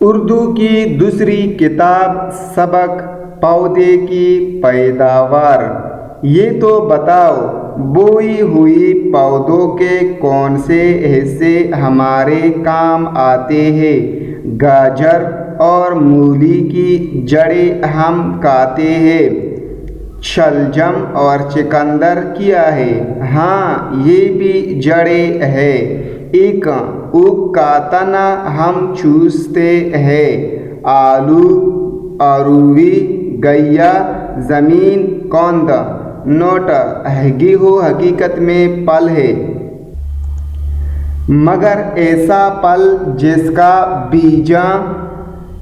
اردو کی دوسری کتاب سبق پودے کی پیداوار۔ یہ تو بتاؤ بوئی ہوئی پودوں کے کون سے حصے ہمارے کام آتے ہیں؟ گاجر اور مولی کی جڑیں ہم کھاتے ہیں۔ شلجم اور چقندر کیا ہے؟ ہاں یہ بھی جڑیں ہیں۔ ایک اگ کا تنا ہم چوستے ہیں۔ آلو، اروی، گیا، زمین کوند، نوٹ، گیہوں حقیقت میں پل ہے، مگر ایسا پل جس کا بیجاں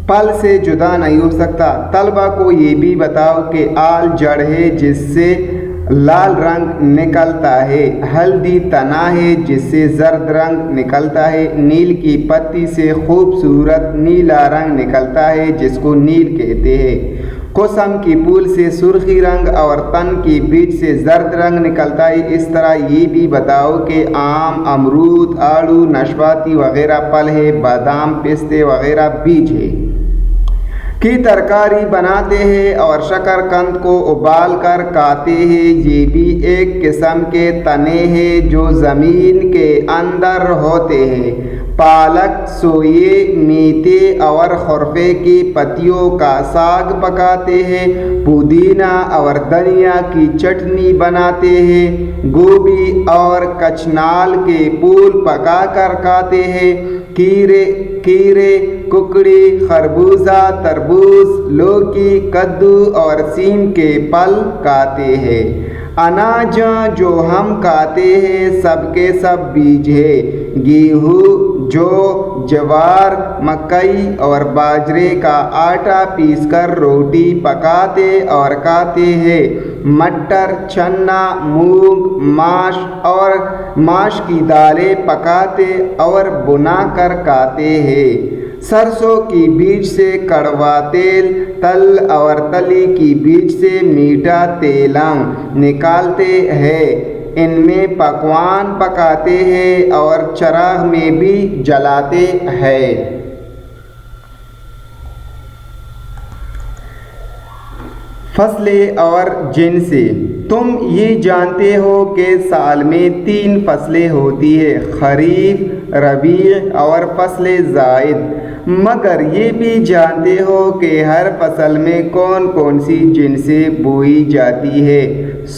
پل سے جدا نہیں ہو سکتا۔ طلبہ کو یہ بھی بتاؤ کہ آل جڑ ہے جس سے لال رنگ نکلتا ہے، ہلدی تنا ہے جس سے زرد رنگ نکلتا ہے، نیل کی پتی سے خوبصورت نیلا رنگ نکلتا ہے جس کو نیل کہتے ہیں، قسم کی پھول سے سرخی رنگ اور تن کی بیج سے زرد رنگ نکلتا ہے۔ اس طرح یہ بھی بتاؤ کہ آم، امرود، آڑو، ناشپاتی وغیرہ پل ہے، بادام، پستے وغیرہ بیج ہے۔ کی ترکاری بناتے ہیں اور شکرقند کو ابال کر کھاتے ہیں۔ یہ بھی ایک قسم کے تنے ہیں جو زمین کے اندر ہوتے ہیں۔ پالک، سوئے، میتھے اور خرفے کی پتیوں کا ساگ پکاتے ہیں۔ پودینہ اور دھنیا کی چٹنی بناتے ہیں۔ گوبھی اور کچنال کے پھول پکا کر کھاتے ہیں۔ کیرے، ککڑی، خربوزہ، تربوز، لوکی، کدو اور سیم کے پل کھاتے ہیں۔ اناج جو ہم کھاتے ہیں سب کے سب بیج ہیں۔ گیہوں، جو، جوار، مکئی اور باجرے کا آٹا پیس کر روٹی پکاتے اور کھاتے ہیں۔ مٹر، چنا، مونگ، ماش کی دالیں پکاتے اور بنا کر کھاتے ہیں۔ سرسوں کی بیج سے کڑوا تیل، تل اور تلی کی بیج سے میٹھا تیل نکالتے ہیں۔ ان میں پکوان پکاتے ہیں اور چراغ میں بھی جلاتے ہیں۔ فصلیں اور جنسیں۔ تم یہ جانتے ہو کہ سال میں 3 فصلیں ہوتی ہیں، خریف، ربیع اور فصل زائد، مگر یہ بھی جانتے ہو کہ ہر فصل میں کون کون سی جنسیں بوئی جاتی ہیں۔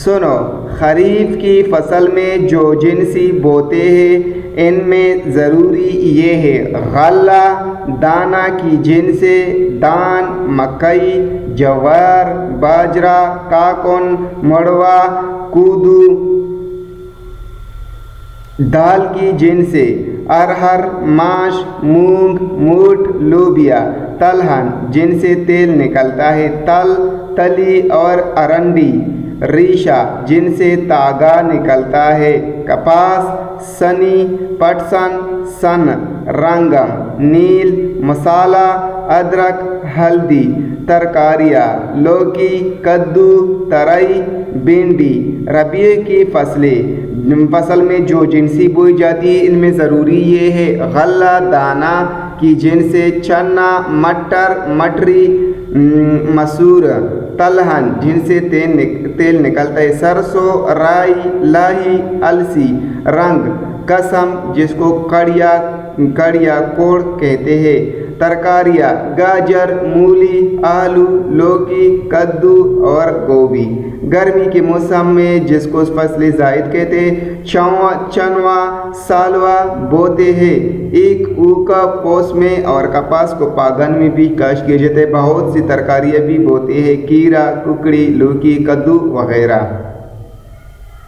سنو، خریف کی فصل میں جو جنسی بوتے ہیں ان میں ضروری یہ ہے: غلہ، دانہ کی جنسیں دان، مکئی، جوار، باجرہ، کاکن، مڑوا، کودو۔ دال کی جنسیں ارہر، ماش، مونگ، موٹ، لوبیا۔ تلہن جن سے تیل نکلتا ہے، تل، تلی اور ارنڈی۔ ریشہ جن سے تاگا نکلتا ہے، کپاس، سنی، پٹسن، سن۔ رنگم، نیل، مسالہ، ادرک، ہلدی۔ ترکاریاں، لوکی، کدو، ترئی، بھنڈی۔ ربیع کی فصل میں جو جنسی بوئی جاتی ہے ان میں ضروری یہ ہے: غلہ، دانہ کی جنسیں چنا، مٹر، مٹری، مسور۔ تلہن جن سے تیل نکلتا ہے، سرسوں، رائی، لاہی، السی۔ رنگ، قسم جس کو کڑیا کوڑ کہتے ہیں۔ ترکاریاں، گاجر، مولی، آلو، لوکی، کدو اور گوبھی۔ گرمی کے موسم میں جس کو فصل زائد کہتے ہیں، چنوا، سالوا بوتے ہیں۔ ایک اوکا پوس میں اور کپاس کو پاگن میں بھی کاشت کیے جاتے ہیں۔ بہت سی ترکاریاں بھی بوتے ہیں: کیرا، ککڑی، لوکی، کدو وغیرہ۔